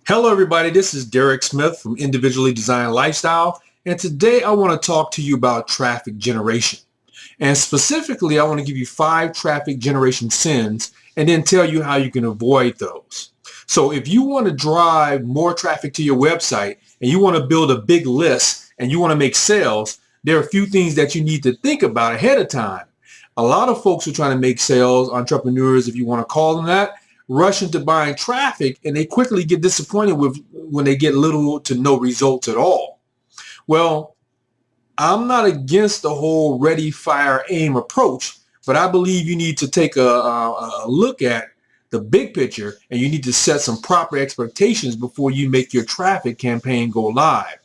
Hello, everybody. This is Derek Smith from Individually Designed Lifestyle, and today I want to talk to you about traffic generation. And specifically, I want to give you 5 traffic generation sins and then tell you how you can avoid those. So if you want to drive more traffic to your website and you want to build a big list and you want to make sales, there are a few things that you need to think about ahead of time. A lot of folks who are trying to make sales, entrepreneurs, if you want to call them that, rush into buying traffic and they quickly get disappointed when they get little to no results at all. Well, I'm not against the whole ready, fire, aim approach, but I believe you need to take a look at the big picture and you need to set some proper expectations before you make your traffic campaign go live.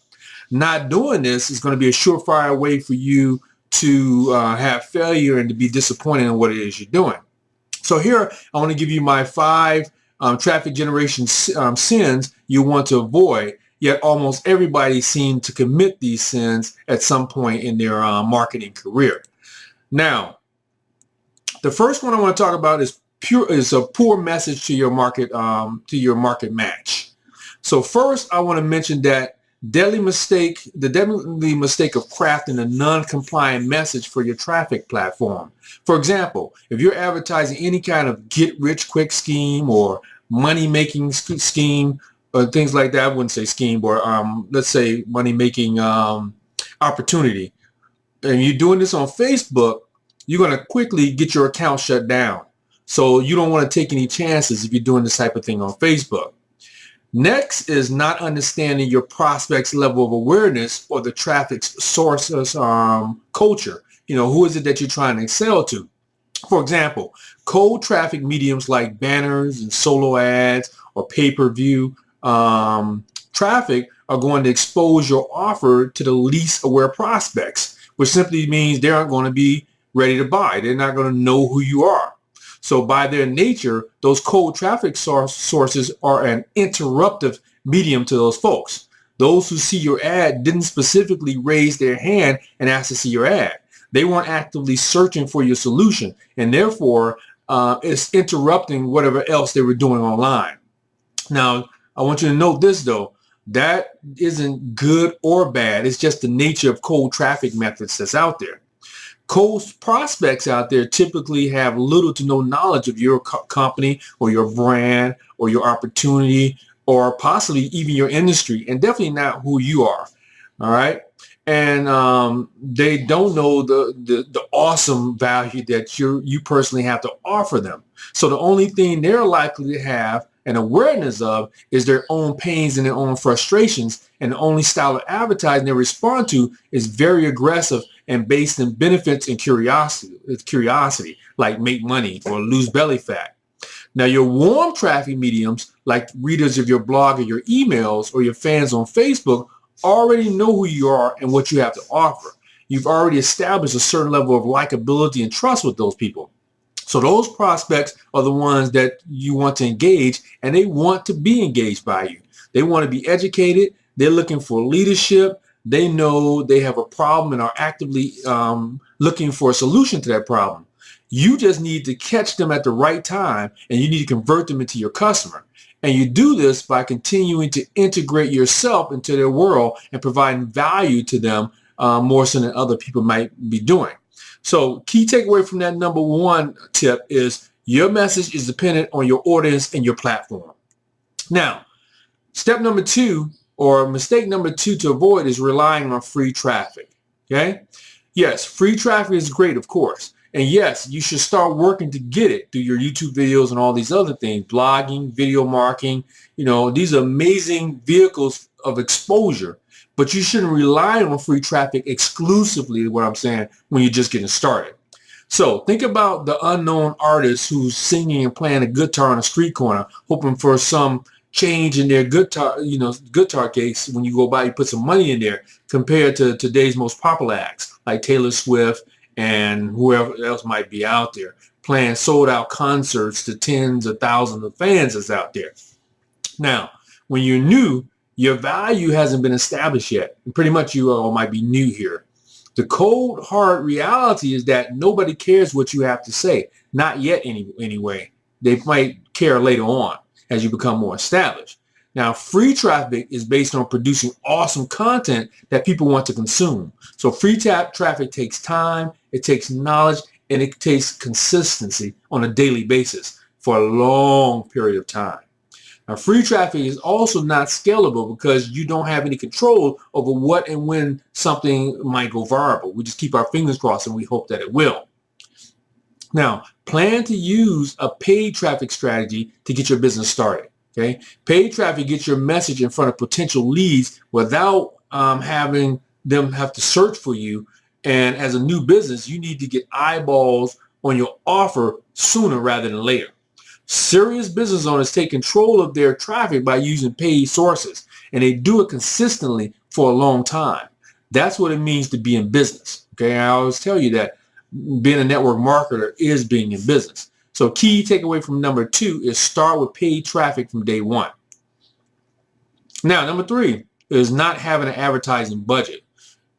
Not doing this is going to be a surefire way for you to have failure and to be disappointed in what it is you're doing. So here, I want to give you my 5 traffic generation sins you want to avoid, yet almost everybody seems to commit these sins at some point in their marketing career. Now, the first one I want to talk about is a poor message to your market match. So first, I want to mention that the deadly mistake of crafting a non-compliant message for your traffic platform. For example, if you're advertising any kind of get-rich-quick scheme or money-making scheme or things like that, I wouldn't say scheme, but let's say money-making opportunity, and you're doing this on Facebook, you're going to quickly get your account shut down. So you don't want to take any chances if you're doing this type of thing on Facebook. Next is not understanding your prospect's level of awareness or the traffic source's culture. Who is it that you're trying to sell to? For example, cold traffic mediums like banners and solo ads or pay-per-view traffic are going to expose your offer to the least aware prospects, which simply means they aren't going to be ready to buy. They're not going to know who you are. So by their nature, those cold traffic sources are an interruptive medium to those folks. Those who see your ad didn't specifically raise their hand and ask to see your ad. They weren't actively searching for your solution, and therefore it's interrupting whatever else they were doing online. Now, I want you to note this, though. That isn't good or bad. It's just the nature of cold traffic methods that's out there. Cold prospects out there typically have little to no knowledge of your company or your brand or your opportunity or possibly even your industry, and definitely not who you are. All right. And they don't know the awesome value that you personally have to offer them. So the only thing they're likely to have an awareness of is their own pains and their own frustrations, and the only style of advertising they respond to is very aggressive and based in benefits and curiosity, like make money or lose belly fat. Now, your warm traffic mediums, like readers of your blog or your emails or your fans on Facebook, already know who you are and what you have to offer. You've already established a certain level of likability and trust with those people. So those prospects are the ones that you want to engage, and they want to be engaged by you. They want to be educated. They're looking for leadership. They know they have a problem and are actively looking for a solution to that problem. You just need to catch them at the right time, and you need to convert them into your customer. And you do this by continuing to integrate yourself into their world and providing value to them more so than other people might be doing. So key takeaway from that number 1 tip is your message is dependent on your audience and your platform. Now, step number 2, or mistake number 2 to avoid, is relying on free traffic. Okay? Yes, free traffic is great, of course. And yes, you should start working to get it through your YouTube videos and all these other things, blogging, video marketing. These are amazing vehicles of exposure. But you shouldn't rely on free traffic exclusively, what I'm saying, when you're just getting started. So think about the unknown artist who's singing and playing a guitar on a street corner, hoping for some change in their guitar case. When you go by, you put some money in there compared to today's most popular acts like Taylor Swift and whoever else might be out there playing sold out concerts to tens of thousands of fans that's out there. Now, when you're new, your value hasn't been established yet. And pretty much you all might be new here. The cold, hard reality is that nobody cares what you have to say. Not yet anyway. They might care later on as you become more established. Now, free traffic is based on producing awesome content that people want to consume. So free traffic takes time, it takes knowledge, and it takes consistency on a daily basis for a long period of time. Now, free traffic is also not scalable because you don't have any control over what and when something might go viral. We just keep our fingers crossed and we hope that it will. Now, plan to use a paid traffic strategy to get your business started. Okay, paid traffic gets your message in front of potential leads without having them have to search for you. And as a new business, you need to get eyeballs on your offer sooner rather than later. Serious business owners take control of their traffic by using paid sources, and they do it consistently for a long time. That's what it means to be in business. Okay, I always tell you that being a network marketer is being in business. So key takeaway from number 2 is start with paid traffic from day one. Now, number 3 is not having an advertising budget.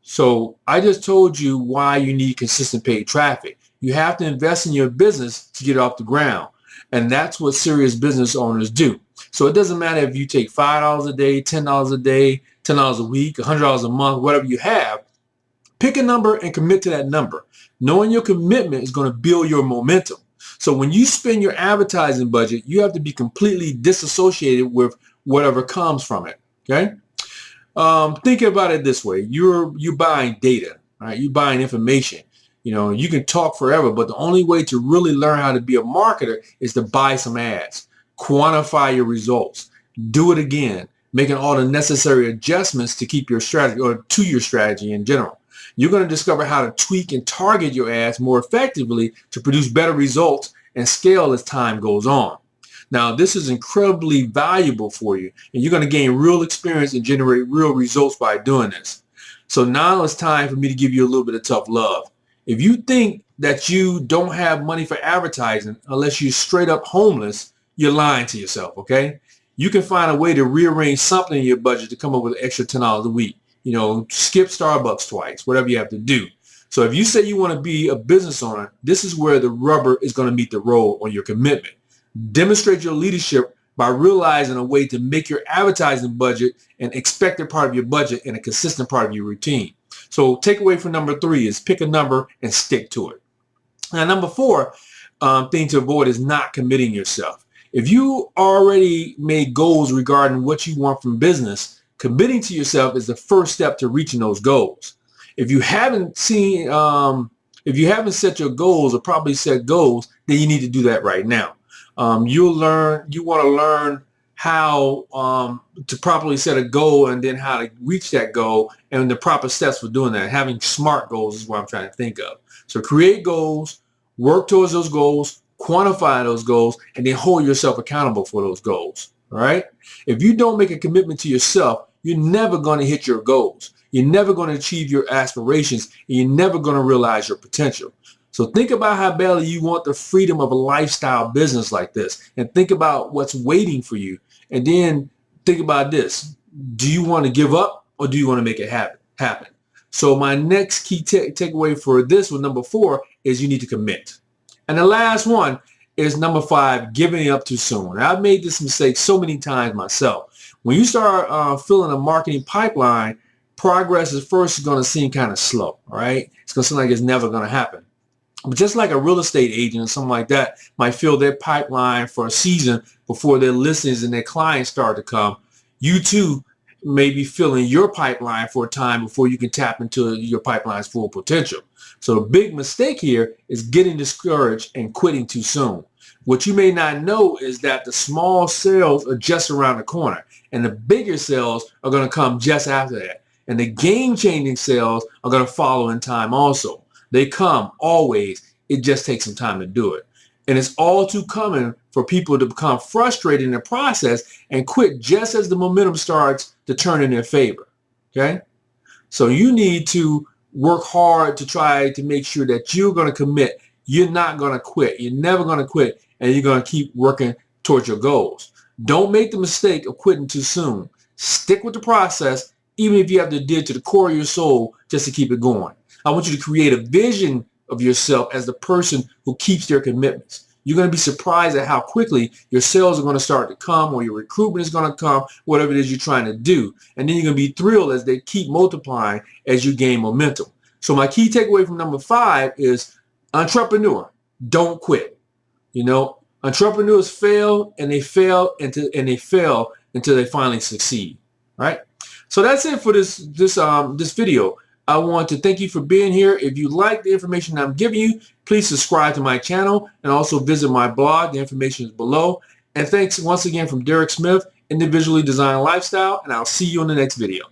So I just told you why you need consistent paid traffic. You have to invest in your business to get it off the ground. And that's what serious business owners do. So it doesn't matter if you take $5 a day, $10 a day, $10 a week, $100 a month, whatever you have. Pick a number and commit to that number. Knowing your commitment is going to build your momentum. So when you spend your advertising budget, you have to be completely disassociated with whatever comes from it. Okay? Think about it this way. You're buying data, right? You're buying information. You know, you can talk forever, but the only way to really learn how to be a marketer is to buy some ads, quantify your results, do it again, making all the necessary adjustments to keep your strategy or to your strategy in general. You're going to discover how to tweak and target your ads more effectively to produce better results and scale as time goes on. Now, this is incredibly valuable for you, and you're going to gain real experience and generate real results by doing this. So now it's time for me to give you a little bit of tough love. If you think that you don't have money for advertising unless you're straight up homeless, you're lying to yourself, okay? You can find a way to rearrange something in your budget to come up with an extra $10 a week. You know, skip Starbucks twice, whatever you have to do. So if you say you want to be a business owner, this is where the rubber is going to meet the road on your commitment. Demonstrate your leadership by realizing a way to make your advertising budget an expected part of your budget and a consistent part of your routine. So takeaway from number 3 is pick a number and stick to it. Now, number 4 thing to avoid is not committing yourself. If you already made goals regarding what you want from business, committing to yourself is the first step to reaching those goals. If you haven't set your goals or probably set goals, then you need to do that right now. You want to learn how to properly set a goal and then how to reach that goal and the proper steps for doing that. Having SMART goals is what I'm trying to think of. So create goals, work towards those goals, quantify those goals, and then hold yourself accountable for those goals. All right? If you don't make a commitment to yourself, you're never going to hit your goals. You're never going to achieve your aspirations, and you're never going to realize your potential. So think about how badly you want the freedom of a lifestyle business like this, and think about what's waiting for you. And then think about this. Do you want to give up, or do you want to make it happen? So my next key takeaway for this one, number 4, is you need to commit. And the last one is number 5, giving up too soon. I've made this mistake so many times myself. When you start filling a marketing pipeline, progress is first going to seem kind of slow, all right? It's going to seem like it's never going to happen. But just like a real estate agent or something like that might fill their pipeline for a season before their listings and their clients start to come, you too may be filling your pipeline for a time before you can tap into your pipeline's full potential. So the big mistake here is getting discouraged and quitting too soon. What you may not know is that the small sales are just around the corner, and the bigger sales are going to come just after that. And the game-changing sales are going to follow in time also. They come always. It just takes some time to do it. And it's all too common for people to become frustrated in the process and quit just as the momentum starts to turn in their favor. Okay? So you need to work hard to try to make sure that you're going to commit. You're not going to quit. You're never going to quit, and you're going to keep working towards your goals. Don't make the mistake of quitting too soon. Stick with the process, even if you have to dig to the core of your soul just to keep it going. I want you to create a vision of yourself as the person who keeps their commitments. you're going to be surprised at how quickly your sales are going to start to come, or your recruitment is going to come, whatever it is you're trying to do. And then you're going to be thrilled as they keep multiplying as you gain momentum. So my key takeaway from number 5 is entrepreneur, don't quit. You know, entrepreneurs fail and they fail until they finally succeed. Right? So that's it for this video. I want to thank you for being here. If you like the information I'm giving you, please subscribe to my channel and also visit my blog. The information is below. And thanks once again from Derek Smith, Individually Designed Lifestyle, and I'll see you in the next video.